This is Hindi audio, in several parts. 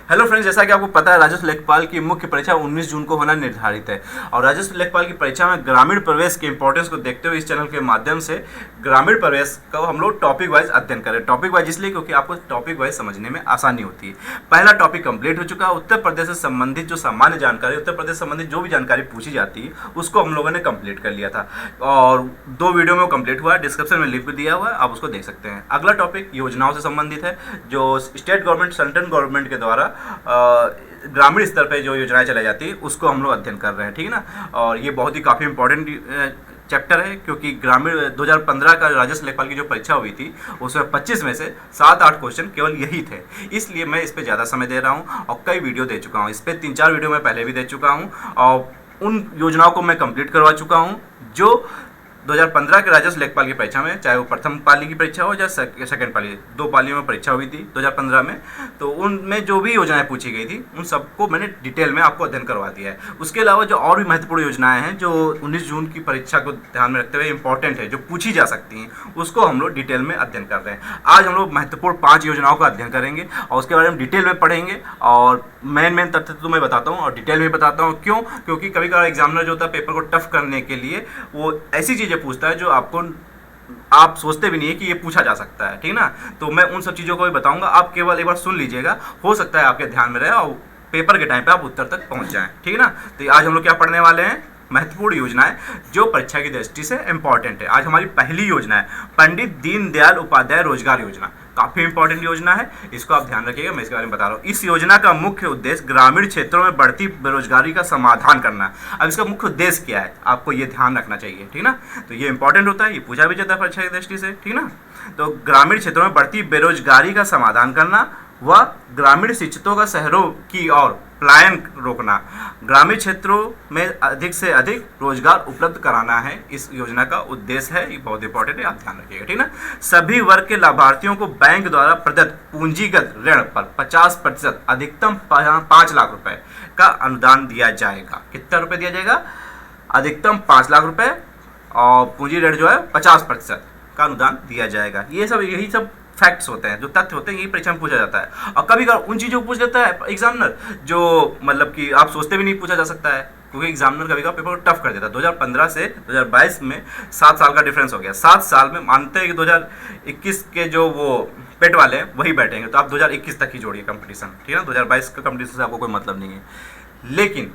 हेलो फ्रेंड्स, जैसा कि आपको पता है राजस्व लेखपाल की मुख्य परीक्षा 19 जून को होना निर्धारित है। और राजस्व लेखपाल की परीक्षा में ग्रामीण प्रवेश के इंपॉर्टेंस को देखते हुए इस चैनल के माध्यम से ग्रामीण प्रवेश को हम लोग टॉपिक वाइज अध्ययन करें। टॉपिक वाइज इसलिए क्योंकि आपको टॉपिक वाइज समझने में आसानी होती है। पहला टॉपिक कंप्लीट हो चुका है। उत्तर प्रदेश से संबंधित जो सामान्य जानकारी, उत्तर प्रदेश से संबंधित जो भी जानकारी पूछी जाती है उसको हम लोगों ने कंप्लीट कर लिया था और 2 वीडियो में कंप्लीट हुआ है। डिस्क्रिप्शन में लिंक भी दिया हुआ है, आप उसको देख सकते हैं। अगला टॉपिक योजनाओं से संबंधित है, जो स्टेट गवर्नमेंट, सेंट्रल गवर्नमेंट के द्वारा ग्रामीण स्तर पे जो योजनाएं चलाई जाती है उसको हम लोग अध्ययन कर रहे हैं, ठीक है ना। और ये बहुत ही काफ़ी इंपॉर्टेंट चैप्टर है, क्योंकि ग्रामीण 2015 का राजस्व लेखपाल की जो परीक्षा हुई थी उसमें 25 में से 7-8 क्वेश्चन केवल यही थे। इसलिए मैं इस पर ज़्यादा समय दे रहा हूँ और कई वीडियो दे चुका हूँ। इस पर 3-4 वीडियो मैं पहले भी दे चुका हूँ और उन योजनाओं को मैं कंप्लीट करवा चुका हूँ जो 2015 के राजस्व लेखपाल की परीक्षा में, चाहे वो प्रथम पाली की परीक्षा हो या सेकंड पाली, 2 पालियों में परीक्षा हुई थी 2015 में, तो उनमें जो भी योजनाएं पूछी गई थी उन सबको मैंने डिटेल में आपको अध्ययन करवा दिया है। उसके अलावा जो और भी महत्वपूर्ण योजनाएं हैं जो 19 जून की परीक्षा को ध्यान में रखते हुए इंपॉर्टेंट है, जो पूछी जा सकती हैं, उसको हम लोग डिटेल में अध्ययन कर रहे हैं। आज हम लोग महत्वपूर्ण 5 योजनाओं का अध्ययन करेंगे और उसके बारे में डिटेल में पढ़ेंगे और मेन तथ्य तो मैं बताता हूँ और डिटेल में बताता हूँ। क्यों? क्योंकि कभी कभार एग्जामिनर जो होता है पेपर को टफ करने के लिए वो ऐसी चीज़ें पूछता है जो आप सोचते भी नहीं है कि ये पूछा जा सकता है, ठीक ना। तो मैं उन सब चीज़ों को भी बताऊंगा, आप केवल एक बार सुन लीजिएगा, हो सकता है आपके ध्यान में रहे और पेपर के टाइम पे आप उत्तर तक पहुंच जाएं, ठीक है ना। तो आज हम लोग क्या पढ़ने वाले हैं? महत्वपूर्ण योजनाएं जो परीक्षा की दृष्टि से इंपॉर्टेंट है। आज हमारी पहली योजना है पंडित दीनदयाल उपाध्याय रोजगार योजना। काफ़ी इंपॉर्टेंट योजना है, इसको आप ध्यान रखिएगा, मैं इसके बारे में बता रहा हूँ। इस योजना का मुख्य उद्देश्य ग्रामीण क्षेत्रों में बढ़ती बेरोजगारी का समाधान करना। अब इसका मुख्य उद्देश्य क्या है, आपको ये ध्यान रखना चाहिए, ठीक ना। तो ये इंपॉर्टेंट होता है, ये पूछा भी जाता है परीक्षा की दृष्टि से, ठीक ना। तो ग्रामीण क्षेत्रों में बढ़ती बेरोजगारी का समाधान करना व ग्रामीण शिक्षितों का शहरों की ओर पलायन रोकना, ग्रामीण क्षेत्रों में अधिक से अधिक रोजगार उपलब्ध कराना है इस योजना का उद्देश्य है। ये बहुत इंपॉर्टेंट है, आप ध्यान रखिएगा, ठीक ना। सभी वर्ग के लाभार्थियों को बैंक द्वारा प्रदत्त पूंजीगत ऋण पर 50% अधिकतम 5 लाख रुपए का अनुदान दिया जाएगा। कितना रुपए दिया जाएगा? अधिकतम 5 लाख रुपए और पूंजी ऋण जो है 50% का अनुदान दिया जाएगा। यही सब फैक्ट्स होते हैं, जो तथ्य होते हैं, यही परीक्षा में पूछा जाता है। और कभी कभार उन चीज़ों को पूछ लेता है एग्जामिनर जो मतलब कि आप सोचते भी नहीं पूछा जा सकता है, क्योंकि एग्जामिनर कभी कभार पेपर को टफ कर देता है। 2015 से 2022 में 7 साल का डिफरेंस हो गया। 7 साल में मानते हैं कि 2021 के जो वो पेट वाले हैं वही बैठेंगे, तो आप 2021 तक ही जोड़िए कंपटीशन, ठीक है ना। 2022 का कंपटीशन से आपको कोई मतलब नहीं है, लेकिन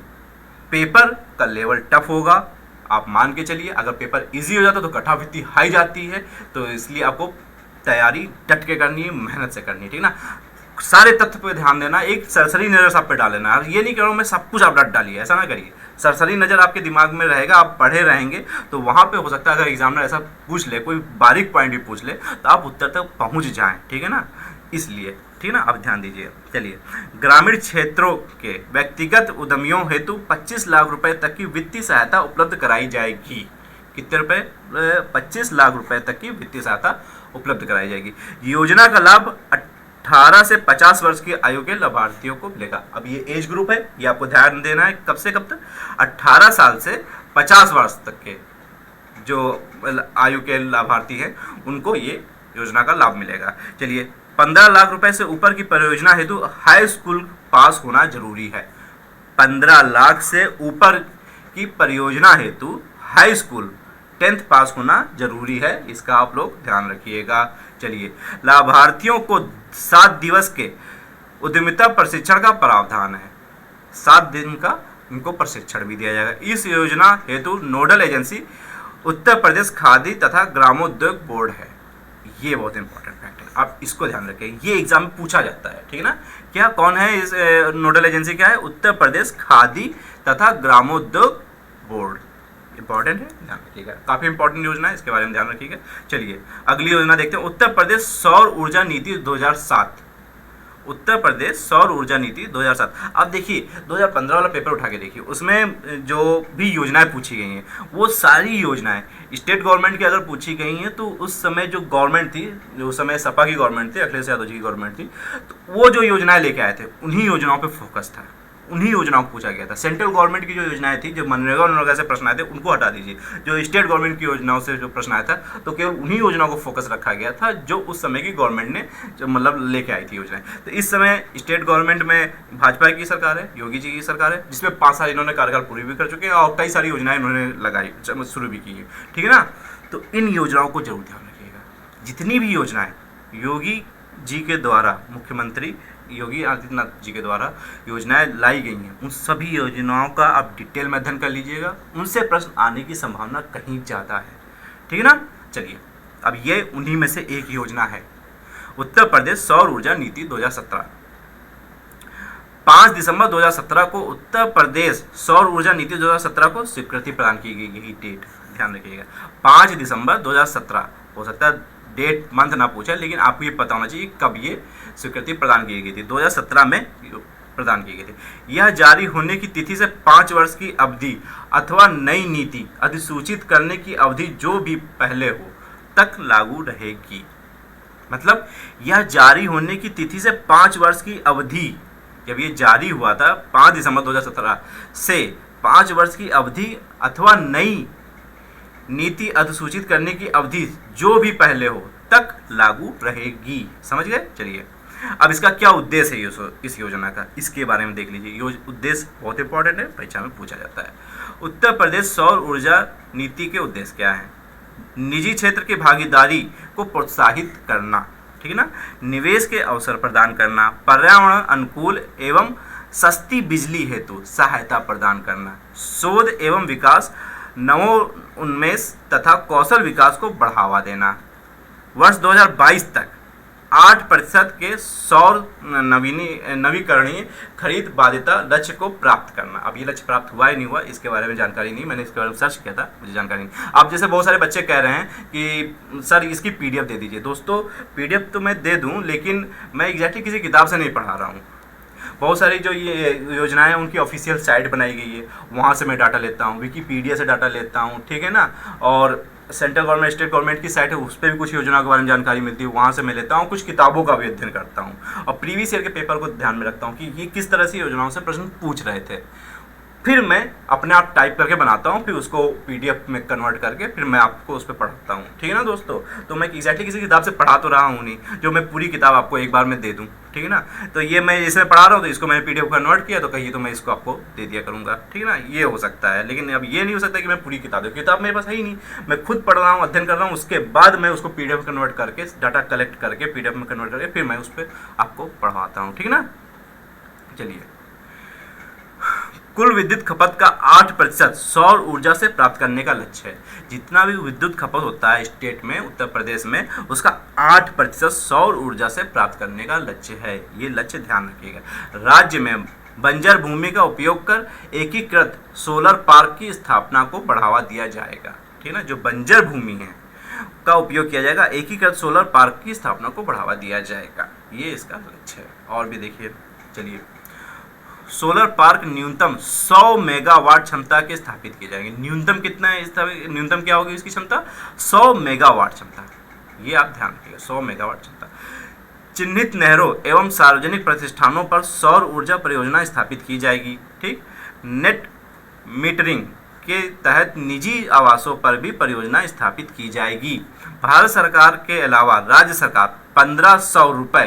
पेपर का लेवल टफ होगा, आप मान के चलिए। अगर पेपर इजी हो जाता तो कटावृत्ति हाई जाती है, तो इसलिए आपको तैयारी डट के करनी है, मेहनत से करनी है, ठीक ना। सारे तथ्य पे ध्यान देना, एक सरसरी नज़र सब पे डाल लेना। ये नहीं कह रहा हूँ मैं सब कुछ आप डट डालिए, ऐसा ना करिए। सरसरी नज़र आपके दिमाग में रहेगा, आप पढ़े रहेंगे तो वहाँ पे हो सकता है अगर एग्जामिनर ऐसा पूछ ले, कोई बारीक पॉइंट भी पूछ ले, तो आप उत्तर तक पहुँच जाएँ, ठीक है ना। इसलिए, ठीक ना, आप ध्यान दीजिए। चलिए, ग्रामीण क्षेत्रों के व्यक्तिगत उद्यमियों हेतु 25 लाख रुपए तक की वित्तीय सहायता उपलब्ध कराई जाएगी। कितने रुपए? 25 लाख रुपए तक की वित्तीय सहायता उपलब्ध कराई जाएगी। योजना का लाभ 18 से 50 वर्ष की आयु के लाभार्थियों को मिलेगा। अब ये एज ग्रुप है, ये आपको ध्यान देना है, कब से कब तक? 18 साल से 50 वर्ष तक के जो आयु के लाभार्थी हैं उनको ये योजना का लाभ मिलेगा। चलिए, 15 लाख रुपए से ऊपर की परियोजना हेतु हाई स्कूल पास होना जरूरी है। 15 लाख से ऊपर की परियोजना हेतु हाई स्कूल 10th पास होना जरूरी है, इसका आप लोग ध्यान रखिएगा। चलिए, लाभार्थियों को 7 दिवस के उद्यमिता प्रशिक्षण का प्रावधान है। 7 दिन का इनको प्रशिक्षण भी दिया जाएगा। इस योजना हेतु नोडल एजेंसी उत्तर प्रदेश खादी तथा ग्रामोद्योग बोर्ड है। ये बहुत इंपॉर्टेंट फैक्ट है, आप इसको ध्यान रखें, ये एग्जाम में पूछा जाता है, ठीक है ना। क्या, कौन है इस नोडल एजेंसी? क्या है? उत्तर प्रदेश खादी तथा ग्रामोद्योग बोर्ड। इंपॉर्टेंट है, ध्यान रखिएगा, काफी इंपॉर्टेंट योजना है, इसके बारे में ध्यान रखिएगा। चलिए, अगली योजना देखते हैं, उत्तर प्रदेश सौर ऊर्जा नीति 2007। उत्तर प्रदेश सौर ऊर्जा नीति 2007। अब देखिए, 2015 वाला पेपर उठा के देखिए, उसमें जो भी योजनाएं पूछी गई हैं वो सारी योजनाएं स्टेट गवर्नमेंट की अगर पूछी गई हैं तो उस समय जो गवर्नमेंट थी, जो उस समय सपा की गवर्नमेंट थी, अखिलेश यादव जी की गवर्नमेंट थी, तो वो जो योजनाएं लेके आए थे उन्हीं योजनाओं पर फोकस था। उन्हीं योजनाओं को पूछा गया था। सेंट्रल गवर्नमेंट की जो योजनाएं थी, जो मनरेगा से प्रश्न आए थे, उनको हटा दीजिए। जो स्टेट गवर्नमेंट की योजनाओं से जो प्रश्न आया था, तो केवल उन्हीं योजनाओं को फोकस रखा गया था जो उस समय की गवर्नमेंट ने जो मतलब लेके आई थी योजनाएं। तो इस समय स्टेट गवर्नमेंट में भाजपा की सरकार है, योगी जी की सरकार है, जिसमें 5 साल इन्होंने कार्यकाल पूरी भी कर चुके हैं और कई सारी योजनाएं इन्होंने लगाई, शुरू भी की है, ठीक है ना। तो इन योजनाओं को जरूर ध्यान रखिएगा। जितनी भी योजनाएं योगी जी के द्वारा, मुख्यमंत्री योगी आदित्यनाथ जी के द्वारा योजनाएं लाई गई हैं, उन सभी योजनाओं का आप डिटेल में अध्ययन कर लीजिएगा। उनसे प्रश्न आने की संभावना कहीं ज़्यादा है, ठीक है ना। चलिए, अब ये उन्हीं में से एक योजना है, उत्तर प्रदेश सौर ऊर्जा नीति 2017। 5 दिसंबर 2017 को उत्तर प्रदेश सौर ऊर्जा नीति 2017 को स्वीकृति प्रदान की गई। यही डेट ध्यान रखिएगा, 5 दिसंबर 2017। हो सकता है डेट मंथ ना पूछे, लेकिन आपको ये पता होना चाहिए कब ये स्वीकृति प्रदान की गई थी। 2017 में प्रदान की गई थी। यह जारी होने की तिथि से 5 वर्ष की अवधि अथवा नई नीति अधिसूचित करने की अवधि जो भी पहले हो तक लागू रहेगी। मतलब यह जारी होने की तिथि से 5 वर्ष की अवधि, जब ये जारी हुआ था 5 दिसंबर 2017 से 5 वर्ष की अवधि अथवा नई नीति अधिसूचित करने की अवधि जो भी पहले हो तक लागू रहेगी। समझ गए। चलिए, अब इसका क्या उद्देश्य है इस योजना का, इसके बारे में देख लीजिए। उद्देश्य बहुत इंपॉर्टेंट है, परीक्षा में पूछा जाता है। उत्तर प्रदेश सौर ऊर्जा नीति के उद्देश्य क्या है? निजी क्षेत्र की भागीदारी को प्रोत्साहित करना, ठीक है ना, निवेश के अवसर प्रदान करना, पर्यावरण अनुकूल एवं सस्ती बिजली हेतु सहायता प्रदान करना, शोध एवं विकास, नवोन्मेष तथा कौशल विकास को बढ़ावा देना। वर्ष 2022 तक 8% के सौर नवीकरणीय खरीद बाध्यता लक्ष्य को प्राप्त करना। अब ये लक्ष्य प्राप्त हुआ ही नहीं हुआ, इसके बारे में जानकारी नहीं, मैंने इसके बारे में सर्च किया था, मुझे जानकारी नहीं। अब जैसे बहुत सारे बच्चे कह रहे हैं कि सर इसकी PDF दे दीजिए। दोस्तों, PDF तो मैं दे दूं, लेकिन मैं एग्जैक्टली किसी किताब से नहीं पढ़ा रहा हूँ। बहुत सारी जो ये योजनाएं उनकी ऑफिशियल साइट बनाई गई है, वहाँ से मैं डाटा लेता हूँ, विकीपीडिया से डाटा लेता हूँ, ठीक है ना। और सेंट्रल गवर्नमेंट, स्टेट गवर्नमेंट की साइट है, उस पर भी कुछ योजनाओं के बारे में जानकारी मिलती है, वहाँ से मैं लेता हूँ। कुछ किताबों का भी अध्ययन करता हूँ और प्रीवियस ईयर के पेपर को ध्यान में रखता हूँ कि ये किस तरह से योजनाओं से प्रश्न पूछ रहे थे। फिर मैं अपने आप टाइप करके बनाता हूँ, फिर उसको PDF में कन्वर्ट करके फिर मैं आपको उस पर पढ़ाता हूँ, ठीक है ना दोस्तों। तो मैं एग्जैक्टली किसी किताब से पढ़ा तो रहा हूँ नहीं जो मैं पूरी किताब आपको एक बार में दे दूँ, ठीक है ना। तो ये मैं इसमें पढ़ा रहा हूँ, तो इसको मैंने PDF कन्वर्ट किया, तो कहिए तो मैं इसको आपको दे दिया करूँगा, ठीक है ना। ये हो सकता है, लेकिन अब ये नहीं हो सकता कि मैं पूरी किताब मेरे पास है ही नहीं, मैं खुद पढ़ रहा हूँ, अध्ययन कर रहा हूँ, उसके बाद मैं उसको PDF कन्वर्ट करके, डाटा कलेक्ट करके PDF में कन्वर्ट करके फिर मैं उस पर आपको पढ़वाता हूँ, ठीक है ना। चलिए, कुल विद्युत खपत का 8% सौर ऊर्जा से प्राप्त करने का लक्ष्य है। जितना भी विद्युत खपत होता है स्टेट में, उत्तर प्रदेश में, उसका 8% सौर ऊर्जा से प्राप्त करने का लक्ष्य है। ये लक्ष्य ध्यान रखिएगा। राज्य में बंजर भूमि का उपयोग कर एकीकृत सोलर पार्क की स्थापना को बढ़ावा दिया जाएगा, ठीक है ना। जो बंजर भूमि है का उपयोग किया जाएगा, एकीकृत सोलर पार्क की स्थापना को बढ़ावा दिया जाएगा, ये इसका लक्ष्य है। और भी देखिए, चलिए, सोलर पार्क न्यूनतम 100 मेगावाट क्षमता के स्थापित किए जाएंगे। न्यूनतम कितना है, न्यूनतम क्या होगी इसकी क्षमता? 100 मेगावाट क्षमता, ये आप ध्यान रखिएगा, 100 मेगावाट क्षमता। चिन्हित नहरों एवं सार्वजनिक प्रतिष्ठानों पर सौर ऊर्जा परियोजना स्थापित की जाएगी, ठीक। नेट मीटरिंग के तहत निजी आवासों पर भी परियोजना स्थापित की जाएगी। भारत सरकार के अलावा राज्य सरकार 1500 रुपये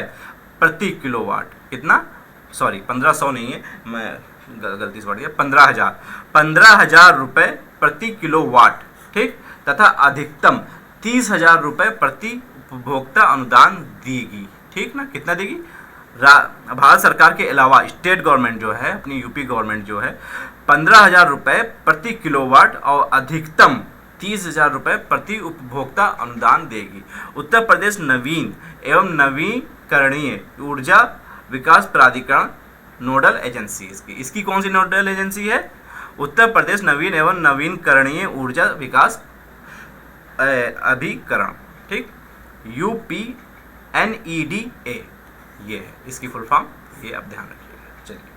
प्रति किलोवाट, कितना, सॉरी 1500 नहीं है, मैं गलती से बढ़ गया, 15,000 रुपये प्रति किलोवाट, ठीक, तथा अधिकतम 30,000 रुपये प्रति उपभोक्ता अनुदान देगी, ठीक ना। कितना देगी? भारत सरकार के अलावा स्टेट गवर्नमेंट जो है, अपनी यूपी गवर्नमेंट जो है, 15,000 रुपये प्रति किलोवाट और अधिकतम 30,000 रुपये प्रति उपभोक्ता अनुदान देगी। उत्तर प्रदेश नवीन एवं नवीकरणीय ऊर्जा विकास प्राधिकरण नोडल एजेंसी, इसकी कौन सी नोडल एजेंसी है? उत्तर प्रदेश नवीन एवं नवीनकरणीय ऊर्जा विकास अभिकरण, ठीक, UPNEDA, ये है इसकी फुल फॉर्म, ये आप ध्यान रखिएगा। चलिए,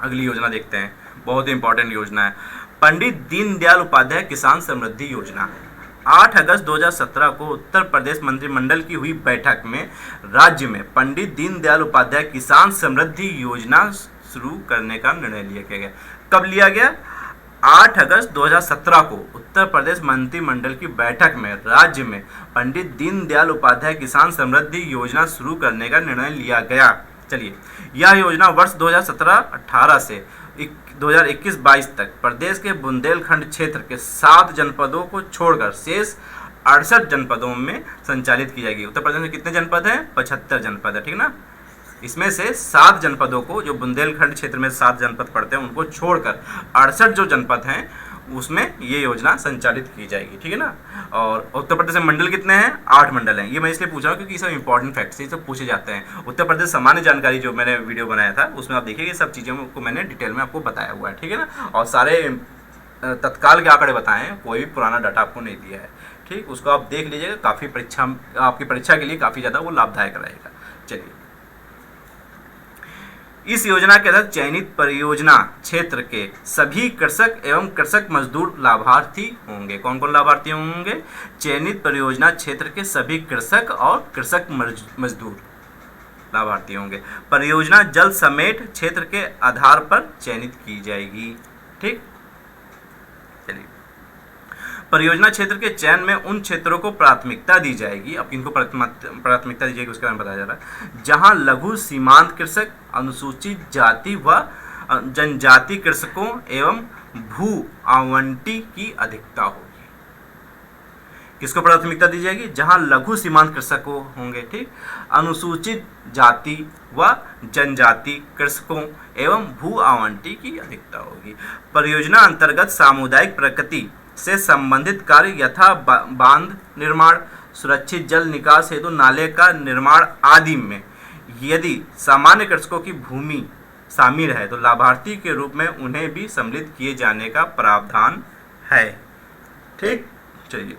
अगली योजना देखते हैं, बहुत ही इंपॉर्टेंट योजना है, पंडित दीनदयाल उपाध्याय किसान समृद्धि योजना। 8 अगस्त 2017 को उत्तर प्रदेश मंत्रिमंडल की हुई बैठक में राज्य में पंडित दीनदयाल उपाध्याय किसान समृद्धि योजना शुरू करने का निर्णय लिया गया। कब लिया गया? 8 अगस्त 2017 को उत्तर प्रदेश मंत्रिमंडल की बैठक में राज्य में पंडित दीनदयाल उपाध्याय किसान समृद्धि योजना शुरू करने का निर्णय लिया गया। चलिए, यह योजना वर्ष 2017-18 से 2021-22 तक प्रदेश के बुंदेलखंड क्षेत्र के 7 जनपदों को छोड़कर शेष 68 जनपदों में संचालित की जाएगी। उत्तर प्रदेश में कितने जनपद हैं? 75 जनपद है, ठीक ना। इसमें से 7 जनपदों को, जो बुंदेलखंड क्षेत्र में 7 जनपद पड़ते हैं, उनको छोड़कर 68 जो जनपद हैं उसमें ये योजना संचालित की जाएगी, ठीक है ना। और उत्तर प्रदेश में मंडल कितने हैं? 8 मंडल हैं। ये मैं इसलिए पूछ रहा हूँ क्योंकि ये सब इंपॉर्टेंट फैक्ट्स ये सब पूछे जाते हैं। उत्तर प्रदेश सामान्य जानकारी जो मैंने वीडियो बनाया था उसमें आप देखिए, ये सब चीज़ों को मैंने डिटेल में आपको बताया हुआ है, ठीक है ना। और सारे तत्काल के आंकड़े बताए हैं, कोई भी पुराना डाटा आपको नहीं दिया है, ठीक। उसको आप देख लीजिएगा, काफ़ी आपकी परीक्षा के लिए काफ़ी ज़्यादा वो लाभदायक रहेगा। चलिए, इस योजना के तहत चयनित परियोजना क्षेत्र के सभी कृषक एवं कृषक मजदूर लाभार्थी होंगे। कौन कौन लाभार्थी होंगे? चयनित परियोजना क्षेत्र के सभी कृषक और कृषक मजदूर लाभार्थी होंगे। परियोजना जल समेट क्षेत्र के आधार पर चयनित की जाएगी, ठीक। चलिए, परियोजना क्षेत्र के चयन में उन क्षेत्रों को प्राथमिकता दी जाएगी। अब किनको प्राथमिकता दी जाएगी उसके बारे में बताया जा रहा है। जहां लघु सीमांत कृषक, अनुसूचित जाति व जनजाति कृषकों एवं भू आवंटी की अधिकता होगी। किसको प्राथमिकता दी जाएगी? जहां लघु सीमांत कृषकों होंगे, ठीक, अनुसूचित जाति व जनजाति कृषकों एवं भू आवंटी की अधिकता होगी। परियोजना अंतर्गत सामुदायिक प्रकृति से संबंधित कार्य यथा बांध निर्माण, सुरक्षित जल निकास हेतु नाले का निर्माण आदि में यदि सामान्य कृषकों की भूमि शामिल है तो लाभार्थी के रूप में उन्हें भी सम्मिलित किए जाने का प्रावधान है, ठीक। चलिए,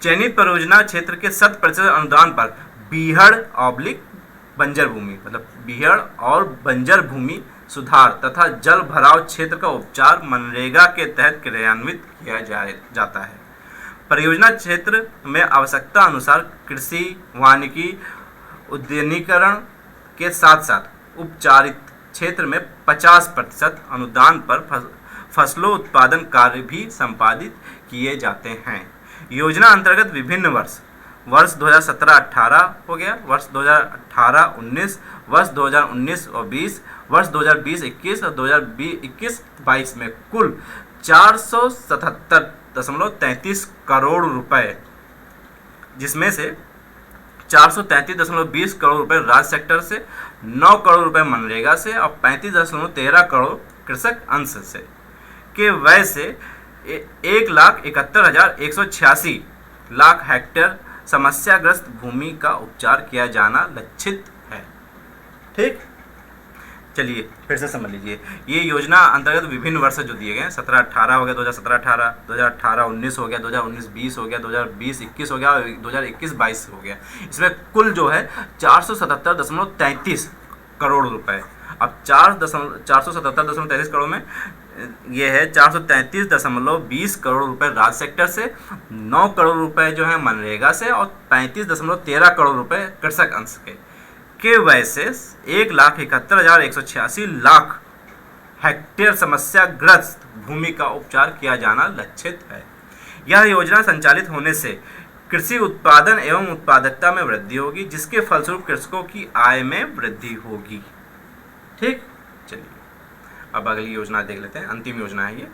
चयनित परियोजना क्षेत्र के 100% अनुदान पर बीहड़/बंजर भूमि, मतलब बीहड़ और बंजर भूमि सुधार तथा जल भराव क्षेत्र का उपचार मनरेगा के तहत क्रियान्वित किया जाता है। परियोजना क्षेत्र में आवश्यकता अनुसार कृषि, वानिकी, उद्यानीकरण के साथ साथ उपचारित क्षेत्र में 50% अनुदान पर फसलों उत्पादन कार्य भी संपादित किए जाते हैं। योजना अंतर्गत विभिन्न वर्ष 2017-18 हो गया, वर्ष 2018-19, वर्ष 2019 और 20, वर्ष 2020-21 और 2021-22 में कुल 477.33 करोड़ रुपए, जिसमें से 433.20 करोड़ रुपए राज्य सेक्टर से, 9 करोड़ रुपए मनरेगा से और 35.13 करोड़ कृषक अंश से के व्यय से 1,71,186 लाख हेक्टेयर समस्याग्रस्त भूमि का उपचार किया जाना लक्षित है, ठीक। चलिए, फिर से समझ लीजिए, ये योजना अंतर्गत विभिन्न वर्ष जो दिए गए हैं, 17-18 हो गया, 2017-18, 2018-19 हो गया, 2019-20 हो गया, 2020-21 हो गया और 2021-22 हो गया। इसमें कुल जो है 477.33 करोड़ रुपए। अब 477.33 करोड़ में ये है 433.20 करोड़ रुपए राज्य सेक्टर से, 9 करोड़ रुपए जो है मनरेगा से और 35.13 करोड़ रुपए कृषक अंश के व्यय से 1,71,186 लाख हेक्टेयर समस्याग्रस्त भूमि का उपचार किया जाना लक्षित है। यह योजना संचालित होने से कृषि उत्पादन एवं उत्पादकता में वृद्धि होगी, जिसके फलस्वरूप कृषकों की आय में वृद्धि होगी, ठीक। चलिए, अब अगली योजना देख लेते हैं। अंतिम योजना है ये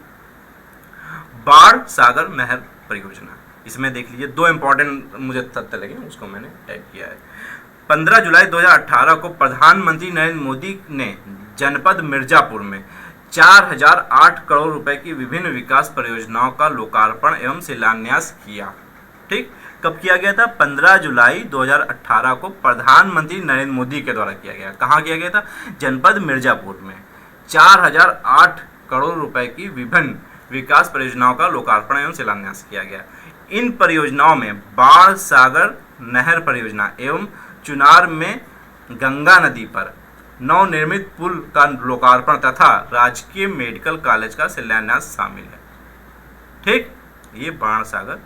बाढ़ सागर नहर परियोजना। इसमें देख लीजिए, 2 इंपॉर्टेंट मुझे तथ्य लगे, उसको मैंने टाइप किया है। 15 जुलाई 2018 को प्रधानमंत्री नरेंद्र मोदी ने जनपद मिर्जापुर में 4008 करोड़ रुपए की विभिन्न विकास परियोजनाओं का लोकार्पण एवं शिलान्यास किया, ठीक। कब किया गया था? 15 जुलाई 2018 को प्रधानमंत्री नरेंद्र मोदी के द्वारा किया गया। कहाँ किया गया था? जनपद मिर्जापुर में 4008 करोड़ रुपए की विभिन्न विकास परियोजनाओं का लोकार्पण एवं शिलान्यास किया गया। इन परियोजनाओं में बाढ़ सागर नहर परियोजना एवं चुनार में गंगा नदी पर नवनिर्मित पुल का लोकार्पण तथा राजकीय मेडिकल कॉलेज का शिलान्यास शामिल है, ठीक। ये बाढ़ सागर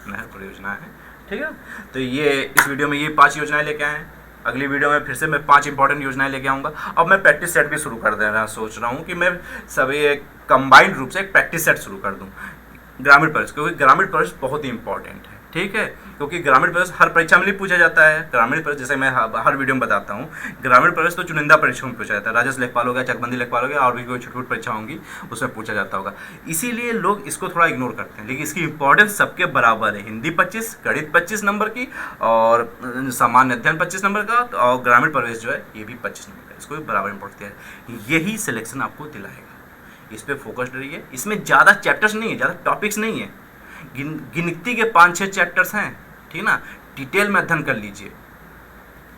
नहर परियोजना है, ठीक है। तो ये इस वीडियो में ये 5 योजनाएं लेके आए हैं। अगली वीडियो में फिर से मैं 5 इंपॉर्टेंट योजनाएं लेके आऊँगा। अब मैं प्रैक्टिस सेट भी शुरू कर देना सोच रहा हूँ कि मैं सभी एक कंबाइंड रूप से एक प्रैक्टिस सेट शुरू कर दूँ ग्रामीण प्रवेश, क्योंकि ग्रामीण प्रवेश बहुत ही इंपॉर्टेंट है, ठीक है। क्योंकि ग्रामीण प्रवेश हर परीक्षा में नहीं पूछा जाता है। ग्रामीण प्रवेश जैसे मैं हर वीडियो में बताता हूँ, ग्रामीण प्रवेश तो चुनिंदा परीक्षाओं में पूछा जाता है। राजस्व लेखपाल हो गया, चकबंदी लेखपाल हो गया, और भी कोई छोटी छोटी परीक्षा होंगी उसमें पूछा जाता होगा। इसीलिए लोग इसको थोड़ा इग्नोर करते हैं, लेकिन इसकी इंपॉर्टेंस सबके बराबर है। हिंदी 25, गणित 25 नंबर की, और सामान्य अध्ययन 25 नंबर का, और ग्रामीण प्रवेश जो है ये भी 25 नंबर का। इसको भी बराबर इंपॉर्टेंस दिया है। यही सिलेक्शन आपको दिलाएगा। इस पर फोकस्ड रहिए। इसमें ज़्यादा चैप्टर्स नहीं है, ज़्यादा टॉपिक्स नहीं है, गिनती के 5-6 चैप्टर्स हैं, ठीक ना। डिटेल में अध्ययन कर लीजिए।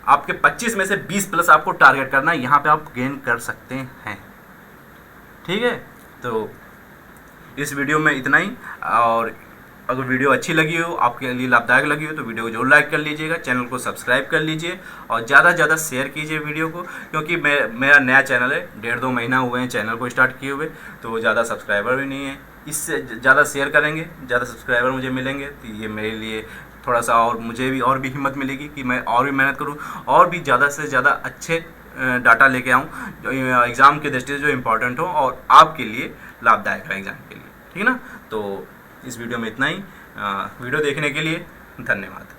आपके 25 में से 20 प्लस आपको टारगेट करना है, यहाँ पे आप गेन कर सकते हैं, ठीक है। तो इस वीडियो में इतना ही। और अगर वीडियो अच्छी लगी हो, आपके लिए लाभदायक लगी हो, तो वीडियो को जरूर लाइक कर लीजिएगा, चैनल को सब्सक्राइब कर लीजिए, और ज़्यादा से ज़्यादा शेयर कीजिए वीडियो को। क्योंकि मेरा नया चैनल है, 1.5-2 महीना हुए हैं चैनल को स्टार्ट किए हुए, तो ज़्यादा सब्सक्राइबर भी नहीं है। इससे ज़्यादा शेयर करेंगे, ज़्यादा सब्सक्राइबर मुझे मिलेंगे, तो ये मेरे लिए थोड़ा सा और मुझे भी और भी हिम्मत मिलेगी कि मैं और भी मेहनत करूँ, और भी ज़्यादा से ज़्यादा अच्छे डाटा लेके आऊँ जो एग्ज़ाम के दृष्टि से जो इम्पोर्टेंट हो और आपके लिए लाभदायक है एग्ज़ाम के लिए, ठीक है ना। तो इस वीडियो में इतना ही। वीडियो देखने के लिए धन्यवाद।